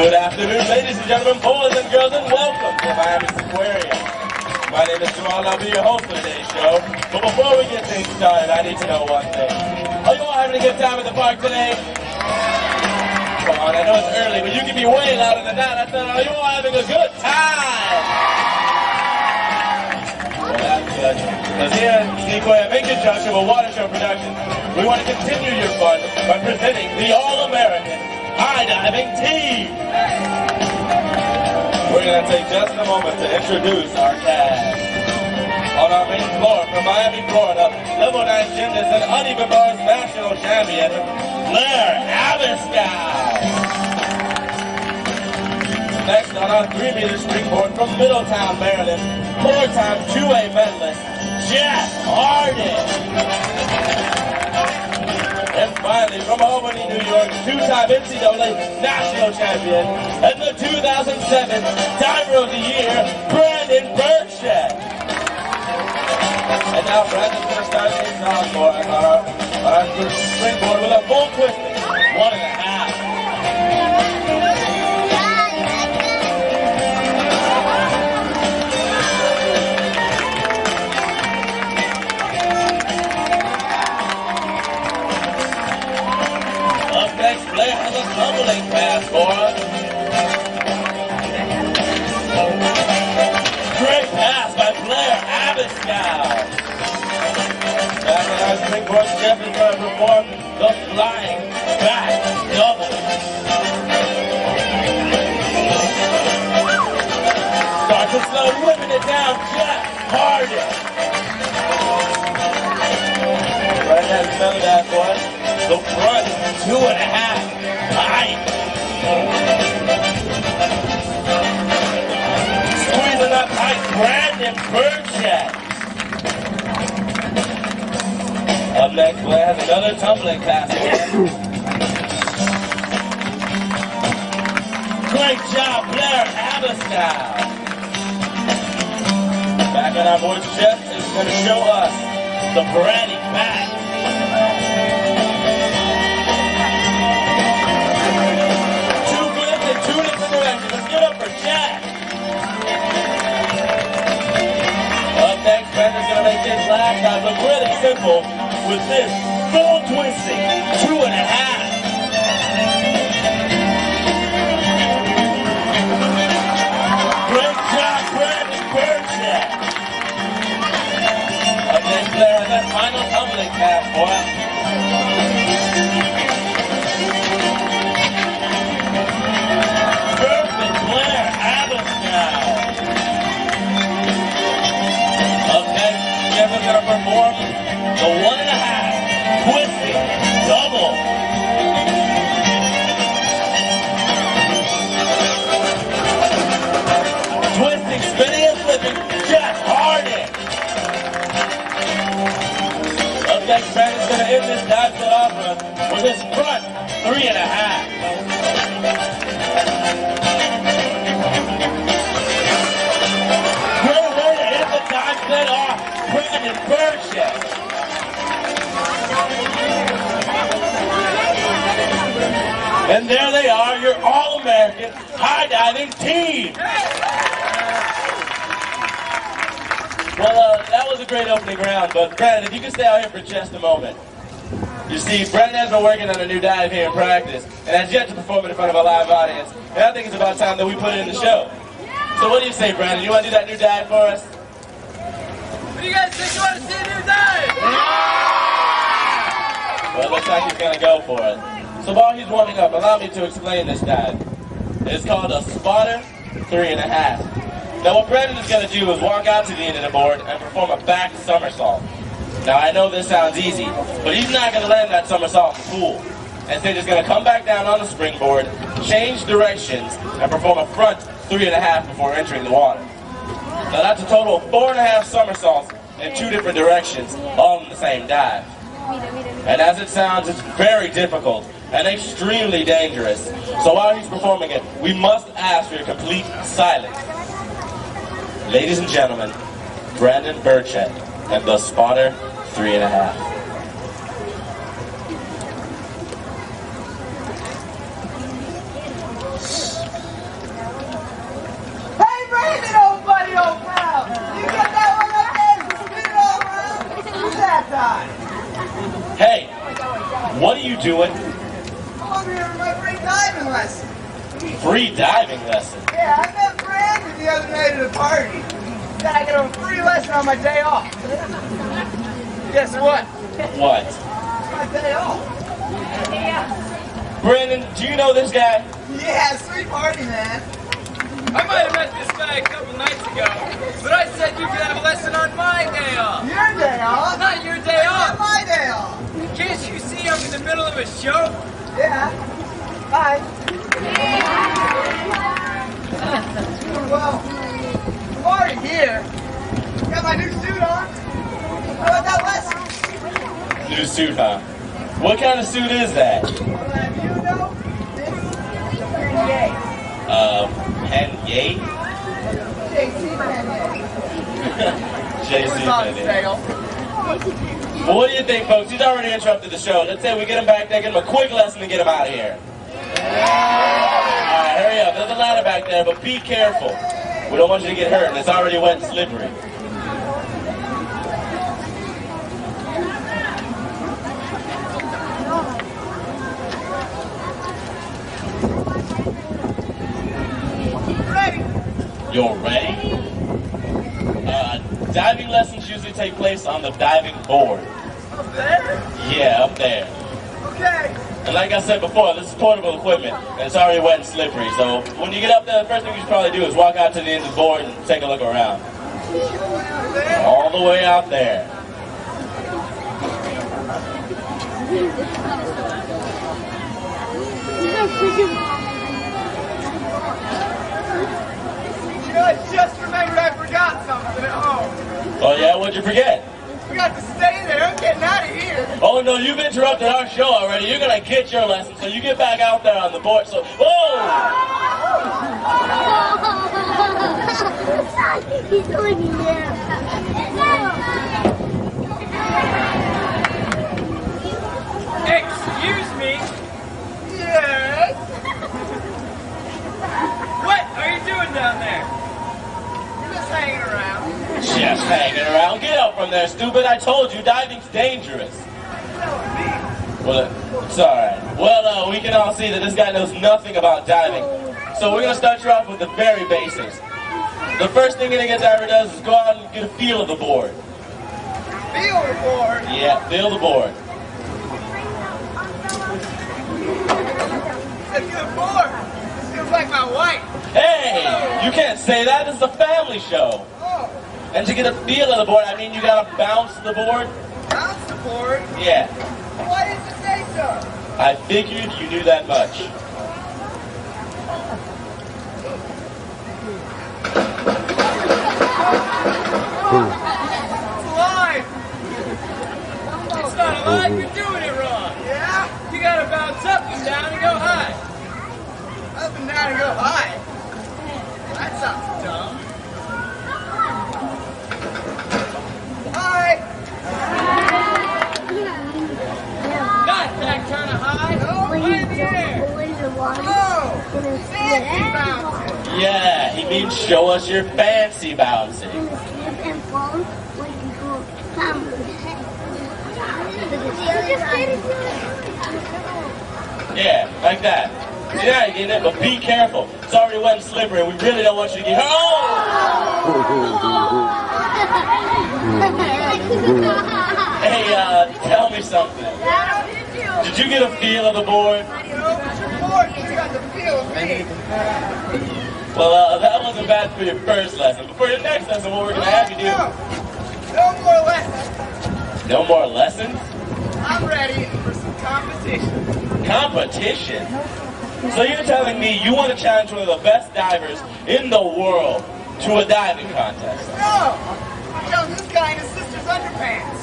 Good afternoon, ladies and gentlemen, boys and girls, and welcome to Miami Seaquarium. My name is Jamal, and I'll be your host for today's show. But before we get things started, I need to know one thing. Are you all having a good time at the park today? Come on, I know it's early, but you can be way louder than that. I said, are you all having a good time? Well, that's good. Because here at Seaquarium, in conjunction with Water Show Productions, we want to continue your fun by presenting the All-American High-Diving Team. We're going to take just a moment to introduce our cast. On our main floor from Miami, Florida, level 9 gymnast and uneven bars national champion, Piekarski. Next on our 3-meter springboard from Middletown, Maryland, 4-time 2A medalist, Jeff Harden. And finally, from Albany, New York, 2-time NCAA national champion and the 2007 Diver of the Year, Brandon Burchett. And now Brandon's going to start things off for us on our springboard with a full twisting, 1.5. Blair has a tumbling pass for us. Great pass by Blair Abiscow. Back in our springboard, Jeff is going to perform the flying back double. Starts to slow, whipping it down, Jeff Harden. Right has another that for us. The front 2.5. Height. Squeezing up tight, Brandon Burchett. Up next, Blair has another tumbling pass. Great job, Blair Abiscow. Back on our board's chest is going to show us the Brady back. Let's give it up for Jack. Up next, Brandon's going to make this last time look really simple with this full twisting 2.5. Great job, Brandon Burchett. Up next, Blair has that final tumbling pass for us. Jeff's going to perform the 1.5 twisting double. Twisting, spinning, and flipping, Jeff Harden. Up next, Brandon's going to end this dive set off with his front 3.5. Set off Brandon Burchett. And there they are, your All-American high-diving team. Well, that was a great opening round, but Brandon, if you can stay out here for just a moment. You see, Brandon has been working on a new dive here in practice, and has yet to perform it in front of a live audience. And I think it's about time that we put it in the show. So what do you say, Brandon? You want to do that new dive for us? What do you guys think? You want to see a new dive? Well, it looks like he's going to go for it. So while he's warming up, allow me to explain this dive. It's called a spotter 3.5. Now what Brandon is going to do is walk out to the end of the board and perform a back somersault. Now I know this sounds easy, but he's not going to land that somersault in the pool. Instead he's going to come back down on the springboard, change directions, and perform a front 3.5 before entering the water. Now that's a total of 4.5 somersaults in 2 different directions, all in the same dive. And as it sounds, it's very difficult and extremely dangerous. So while he's performing it, we must ask for your complete silence. Ladies and gentlemen, Brandon Burchett and the spotter 3.5. are you doing? I'm here for my free diving lesson. Free diving lesson. Yeah, I met Brandon the other night at a party. Said I get a free lesson on my day off. Guess what? What? It's my day off. Brandon, do you know this guy? Yeah, sweet party, man. I might have met this guy a couple nights ago, but I said you could have a lesson on my day off. Your day off? Not your day Not off. my day off. Can't you see I'm in the middle of a show? Yeah. Hi. Well, I'm already here. Got my new suit on. How about that lesson? New suit, huh? What kind of suit is that? Well, you know, this is Yay. Pen Yay? JC Penny. It was on JC. sale. Well, what do you think, folks? He's already interrupted the show. Let's say we get him back there, get him a quick lesson, and get him out of here. Alright, hurry up. There's a ladder back there, but be careful. We don't want you to get hurt, and it's already wet and slippery. Ready? You're ready? Diving lessons usually take place on the diving board. Up there? Yeah, up there. Okay. And like I said before, this is portable equipment, and it's already wet and slippery. So when you get up there, the first thing you should probably do is walk out to the end of the board and take a look around. Up there? All the way out there. You know, I just remembered I forgot something at home. Oh yeah, what'd you forget? Forgot to stay there. I'm getting out of here. Oh no, you've interrupted our show already. You're gonna get your lesson, so you get back out there on the board. So, whoa! He's going there. Excuse me? Yes. What are you doing down there? Just hanging around. Just hanging around. Get up from there, stupid. I told you, diving's dangerous. Well, it's alright. Well, we can all see that this guy knows nothing about diving. So we're going to start you off with the very basics. The first thing any good diver does is go out and get a feel of the board. Feel the board. Yeah, feel the board. It's the board. Feels like my wife. Hey, you can't say that. This is a family show. Oh, And to get a feel of the board, I mean you got to bounce the board. bounce the board. Yeah, Why didn't you say so? I figured you knew that much. It's alive. It's not alive, you're doing it wrong. Yeah? You gotta bounce up and down and go high. Up and down and go high. That sounds dumb. Hi. Not that kind of high. No, When High you in the air. jump in the water, Oh, gonna fancy slip. bouncing. Yeah, he means show us your fancy bouncing. Gonna slip and fall when you go down. Yeah, like that. Yeah, you get it, but be careful. It's already wet and slippery, and we really don't want you to get hurt. Oh! Hey, tell me something. Did you get a feel of the board? No, but your board, you got the feel of me. Well, that wasn't bad for your first lesson. But for your next lesson, what we're going to have you do... No more lessons. No more lessons? I'm ready for some competition. Competition? So you're telling me you want to challenge one of the best divers in the world to a diving contest? No! I'm telling this guy in his sister's underpants.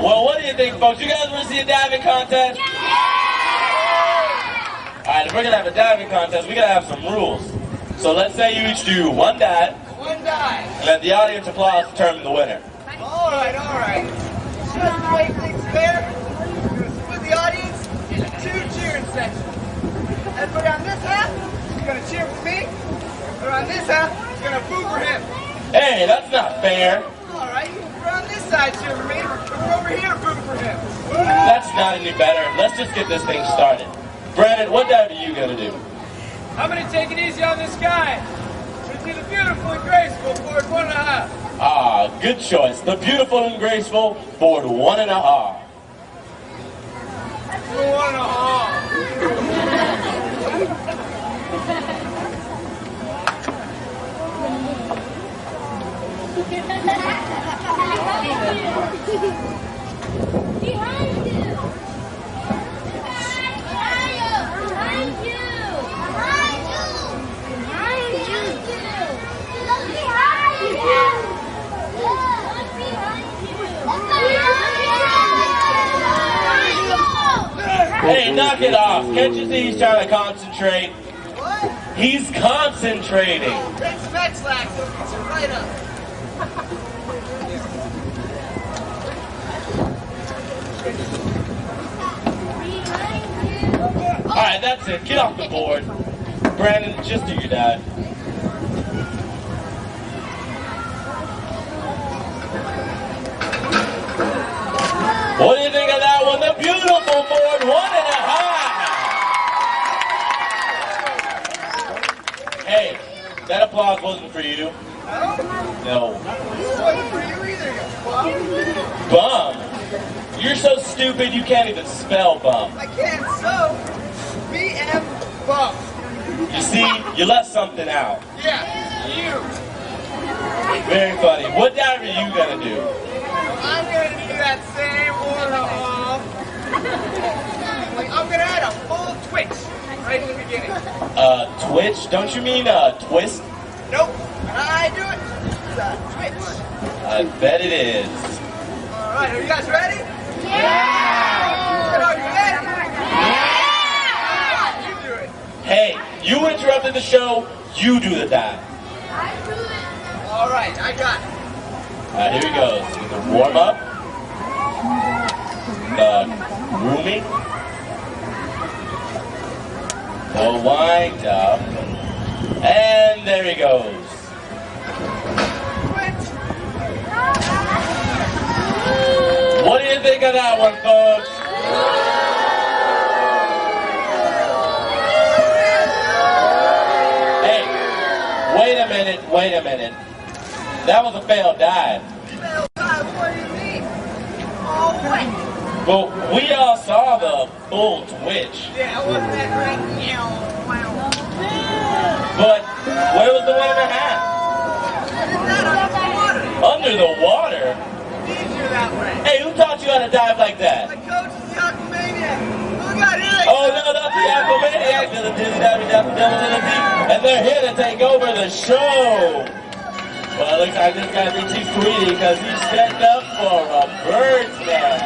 Well, what do you think, folks? You guys want to see a diving contest? Alright, if we're going to have a diving contest, we got to have some rules. So let's say you each do one dive, One dive. and let the audience applause determine the winner. All right. Just to make things fair, we're going to split the audience into two cheering sections. Everybody on this half is going to cheer for me. Everybody on this half is going to boo for him. Hey, that's not fair. All right, we're on this side cheer for me. We're over here boo for him. That's not any better, let's just get this thing started. Brandon, what dive are you gonna do? I'm gonna take it easy on this guy. It's the beautiful and graceful board 1.5. Ah, good choice. The beautiful and graceful board 1.5. 1.5. Behind you! Behind you! Behind you! Behind you! Look behind you! Look behind you! Hey, knock it off. Can't you see he's trying to concentrate? What? He's concentrating. Take some X-Lax, it'll get you right up. Alright, that's it. Get off the board. Brandon, just do your dive. What do you think of that one? The beautiful board 1.5. Hey, that applause wasn't for you. No. This wasn't for you either, you bum. Bum? You're so stupid you can't even spell bum. I can't sew. BM bum. You see, you left something out. Yeah, you. Very funny. What dive are you gonna do? I'm gonna do that same order off. I'm gonna add a full twitch right in the beginning. Twitch? Don't you mean twist? Nope. When I do it, it's a twitch. I bet it is. Alright, are you guys ready? Yeah! Are you ready? Yeah! You do it. Hey, you interrupted the show, you do the dive. Alright, I got it. Alright, here we go. The warm up, the grooming, the wind up, and there he goes. What do you think of that one, folks? Hey, wait a minute. That was a failed dive. What do you mean? Oh, wait. But we all saw the full twitch. Yeah, wasn't that great? But where was the 1.5? What is that Under the water? easier that way. Hey, who taught you how to dive like that? My coach is the Aquamaniac. Look out here. Oh no, that's the Aquamaniacs and the Disney Diving Devils in the Deep, and they're here to take over the show. Well, it looks like this guy thinks he's Tweety because he's stepped up for a bird's nest.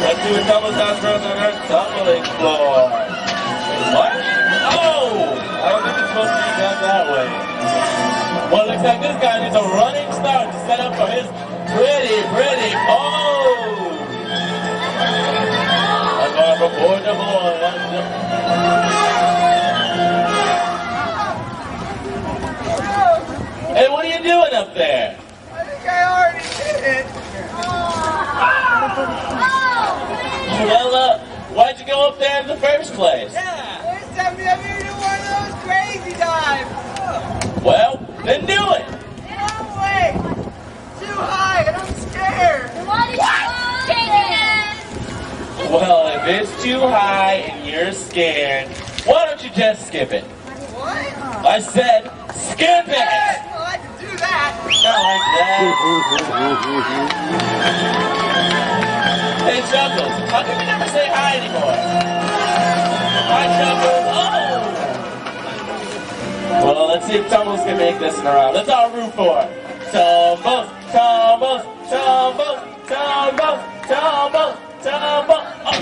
Let's do a double dance first on our tumbling floor. What? Oh! I don't think it's supposed to be done that way. Well, it looks like this guy needs a running start to set up for his pretty pose. I'm going from board to board. Hey, what are you doing up there? I think I already did it. Well, why'd you go up there in the first place? Yeah. First time you ever do one of those crazy dives. Well, then do it. No way. Too high and I'm scared. Well, if it's too high and you're scared, why don't you just skip it? What? I said, skip it! Well, I can do that. Not like that. Hey, Chuckles, how come you never say hi anymore? Hi, Chuckles. Oh! Well, let's see if Tumbles can make this in a round. Let's all root for it. Tumbles, Tumbles, Tumbles, Tumbles, Tumbles, Tumbles. Oh!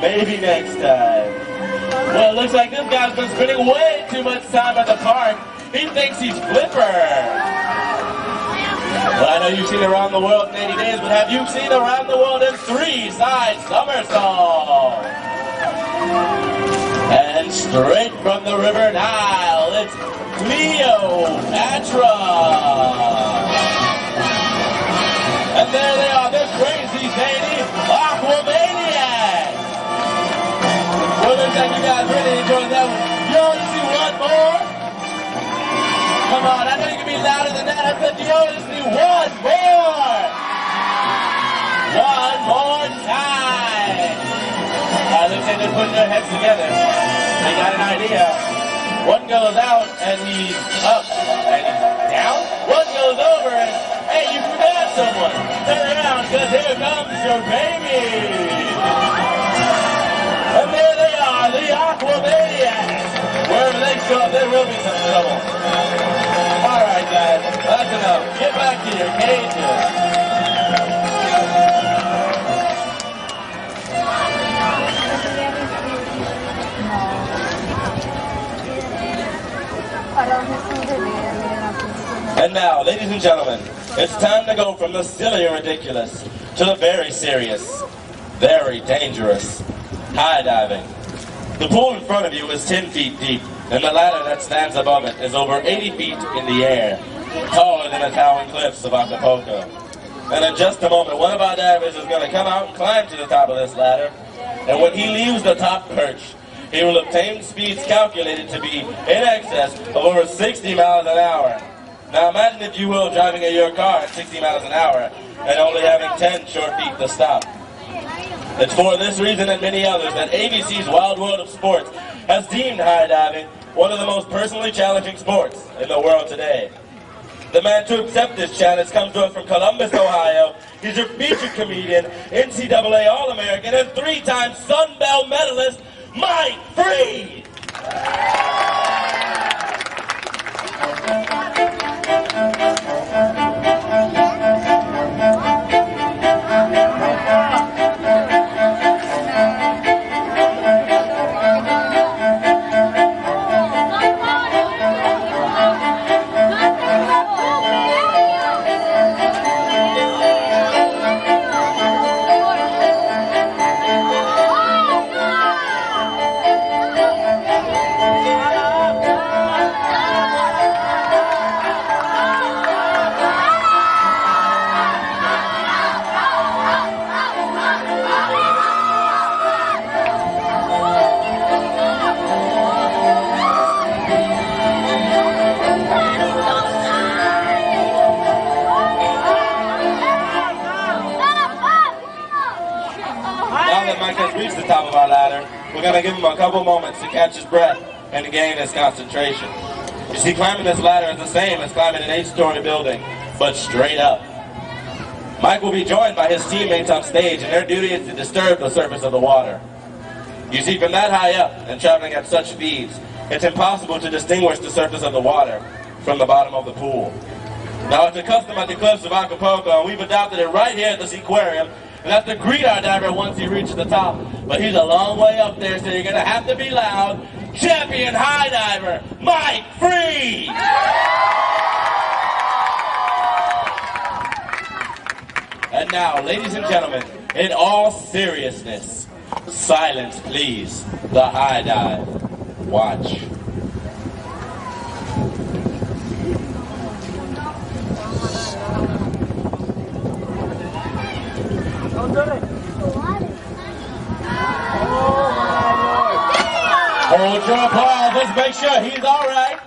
Maybe next time. Well, it looks like this guy's been spending way too much time at the park. He thinks he's Flipper. Well, I know you've seen Around the World in 80 days, but have you seen Around the World in 3-side somersaults? And straight from the River Nile, it's Cleopatra. Come on, I know you can be louder than that. I said you only see one more. One more time. Looks like they're putting their heads together. They got an idea. One goes out and he's up and he's down. One goes over and, hey, you forgot someone. Turn around because here comes your baby. And there they are, the Aquamaniacs. Wherever they show up, there will be some trouble. All right, guys, that's enough. Get back to your cages. And now, ladies and gentlemen, it's time to go from the silly and ridiculous to the very serious, very dangerous high diving. The pool in front of you is 10 feet deep, and the ladder that stands above it is over 80 feet in the air, taller than the towering cliffs of Acapulco. And in just a moment, one of our divers is going to come out and climb to the top of this ladder, and when he leaves the top perch, he will obtain speeds calculated to be in excess of over 60 miles an hour. Now imagine, if you will, driving your car at 60 miles an hour and only having 10 short feet to stop. It's for this reason and many others that ABC's Wild World of Sports has deemed high diving one of the most personally challenging sports in the world today. The man to accept this challenge comes to us from Columbus, Ohio. He's your featured comedian, NCAA All-American, and 3-time Sun Belt medalist, Mike Freed! Mike has reached the top of our ladder, we're going to give him a couple moments to catch his breath and to gain his concentration. You see, climbing this ladder is the same as climbing an 8-story building, but straight up. Mike will be joined by his teammates on stage, and their duty is to disturb the surface of the water. You see, from that high up and traveling at such speeds, it's impossible to distinguish the surface of the water from the bottom of the pool. Now, it's a custom at the cliffs of Acapulco, and we've adopted it right here at the seaquarium. And that's to greet our diver once he reaches the top. But he's a long way up there, so you're going to have to be loud. Champion high diver, Mike Freed! And now, ladies and gentlemen, in all seriousness, silence please, the high dive. Watch. Hold your applause. Let's make sure he's all right.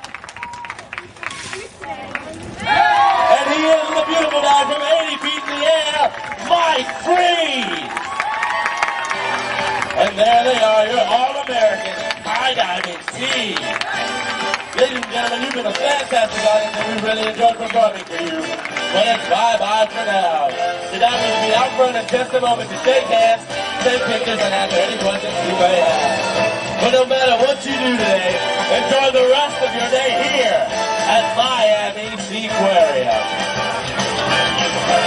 And he is the beautiful dive from 80 feet in the air, Mike Freed. And there they are, your All-American high diving team. Ladies and gentlemen, you've been a fantastic audience, and we really enjoyed performing for you. But it's bye-bye for now. The divers will be out front in just a moment to shake hands, take pictures, and answer any questions you may have. But no matter what you do today, enjoy the rest of your day here at Miami Seaquarium.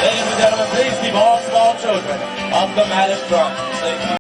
Ladies and gentlemen, please keep all small children off the mat in front. Thank you.